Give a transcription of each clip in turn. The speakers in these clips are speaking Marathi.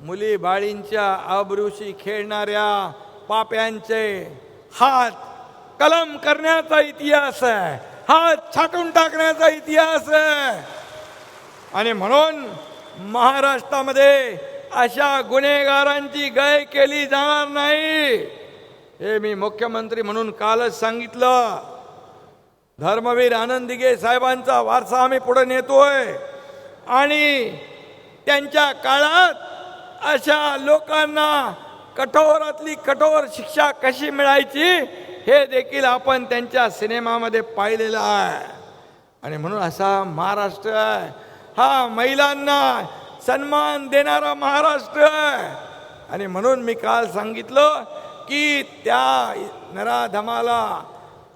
मुली बाळींच्या आबरूशी खेळणाऱ्या पाप्यांचे हात कलम करण्याचा इतिहास आहे, हात छाटून टाकण्याचा इतिहास आहे. आणि म्हणून महाराष्ट्रामध्ये अशा गुन्हेगारांची गय केली जाणार नाही. हे मी मुख्यमंत्री म्हणून कालच सांगितलं. धर्मवीर आनंद दिघे साहेबांचा वारसा आम्ही पुढे नेतोय आणि त्यांच्या काळात अशा लोकांना कठोरातली कठोर शिक्षा कशी मिळायची हे देखील आपण त्यांच्या सिनेमामध्ये पाहिलेलं आहे. आणि म्हणून असा महाराष्ट्र आहे हा महिलांना सन्मान देणारा महाराष्ट्र आहे. आणि म्हणून मी काल सांगितलं की त्या नराधमाला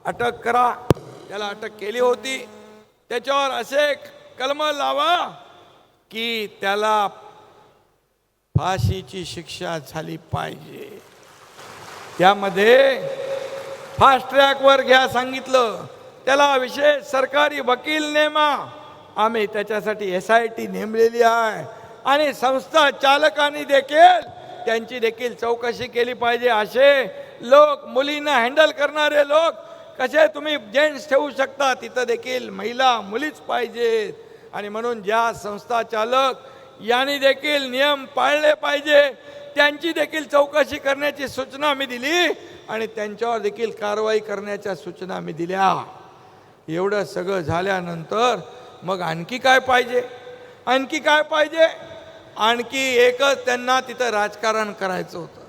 अटक करा. त्याला अटक केली होती, त्याच्यावर असे कलम लावा की त्याला फाशीची शिक्षा झाली पाहिजे. त्यामध्ये फास्ट ट्रॅकवर घ्या सांगितलं, त्याला विशेष सरकारी वकील नेमा. आम्ही त्याच्यासाठी SIT नेमलेली आहे आणि संस्था चालकांनी देखील त्यांची देखील चौकशी केली पाहिजे. असे लोक, मुलींना हँडल करणारे लोक कसे तुम्ही जेंट्स ठेवू शकता, तिथं देखील महिला मुलीच पाहिजेत. आणि म्हणून ज्या संस्था चालक यांनी देखील नियम पाळले पाहिजे त्यांची देखील चौकशी करण्याची सूचना मी दिली आणि त्यांच्यावर देखील कारवाई करण्याच्या सूचना मी दिल्या. एवढं सगळं झाल्यानंतर मग आणखी काय पाहिजे, आणखी काय पाहिजे? आणखी एकच त्यांना तिथं राजकारण करायचं होतं.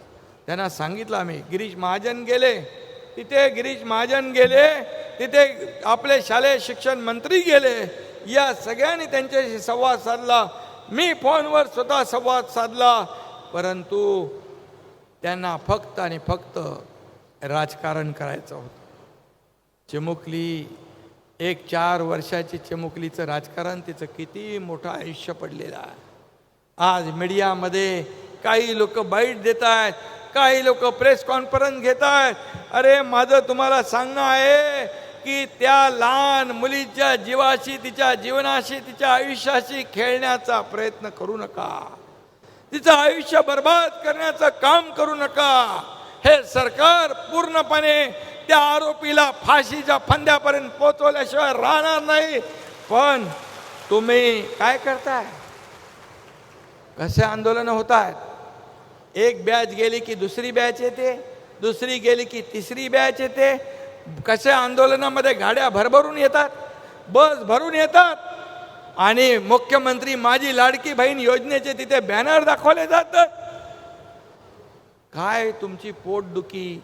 त्यांना सांगितलं आम्ही. गिरीश महाजन गेले तिथे, गिरीश महाजन गेले तिथे, आपले शालेय शिक्षण मंत्री गेले. या सगळ्यांनी त्यांच्याशी संवाद साधला. मी फोनवर स्वतः संवाद साधला. परंतु त्यांना फक्त आणि फक्त राजकारण करायचं होतं. चिमुकली, एक 4 वर्षाची चिमुकलीचं राजकारण, तिचं किती मोठं आयुष्य पडलेलं आहे. आज मीडियामध्ये काही लोक बाईट देत आहेत, काही लोक प्रेस कॉन्फरन्स घेत आहेत. अरे माझं तुम्हाला सांगणं आहे की त्या लहान मुलीच्या जीवाशी, तिच्या जीवनाशी, तिच्या आयुष्याशी खेळण्याचा प्रयत्न करू नका. तिचं आयुष्य बर्बाद करण्याचं काम करू नका. हे सरकार पूर्णपणे त्या आरोपीला फाशीच्या फंद्यापर्यंत पोहोचवल्याशिवाय राहणार नाही. पण तुम्ही काय करताय? कसे आंदोलन होत आहेत? एक बॅच गेली की दुसरी बॅच येते, दुसरी गेली की तिसरी बॅच येते. कसे आंदोलनामध्ये गाड्या भरभरून येतात, बस भरून येतात आणि मुख्यमंत्री माझी लाडकी बहीण योजनेचे तिथे बॅनर दाखवले जातात. काय तुमची पोटदुखी?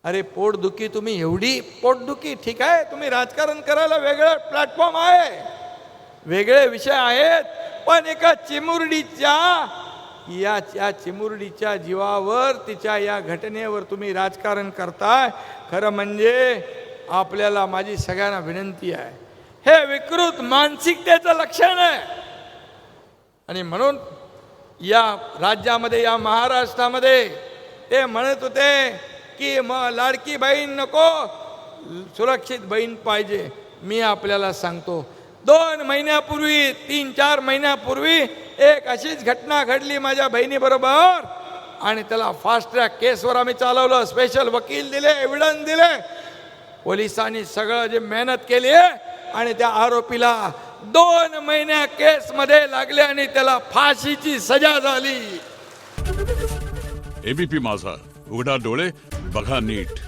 अरे पोटदुखी, तुम्ही एवढी पोटदुखी, ठीक आहे तुम्ही राजकारण करायला वेगळं प्लॅटफॉर्म आहे, वेगळे विषय आहेत, पण एका चिमुरडीच्या या चिमुरडीच्या जीवावर, तिच्या या घटनेवर तुम्ही राजकारण करताय. खरं म्हणजे आपल्याला माझी सगळ्यांना विनंती आहे, हे विकृत मानसिकतेचं लक्षण आहे. आणि म्हणून या राज्यामध्ये, या महाराष्ट्रामध्ये ते म्हणत होते की मग लाडकी बहीण नको, सुरक्षित बहीण पाहिजे. मी आपल्याला सांगतो, 2 महिन्यापूर्वी, 3-4 महिन्यापूर्वी एक अशीच घटना घडली माझ्या बहिणीबरोबर आणि त्याला फास्ट ट्रॅक केसवर आम्ही चालवलं. स्पेशल वकील दिले, एव्हिडन्स दिले, पोलिसांनी सगळं जे मेहनत केली आहे आणि त्या आरोपीला 2 महिन्या केसमध्ये लागले आणि त्याला फाशीची सजा झाली. ABP माझा, उघडा डोळे बघा नीट.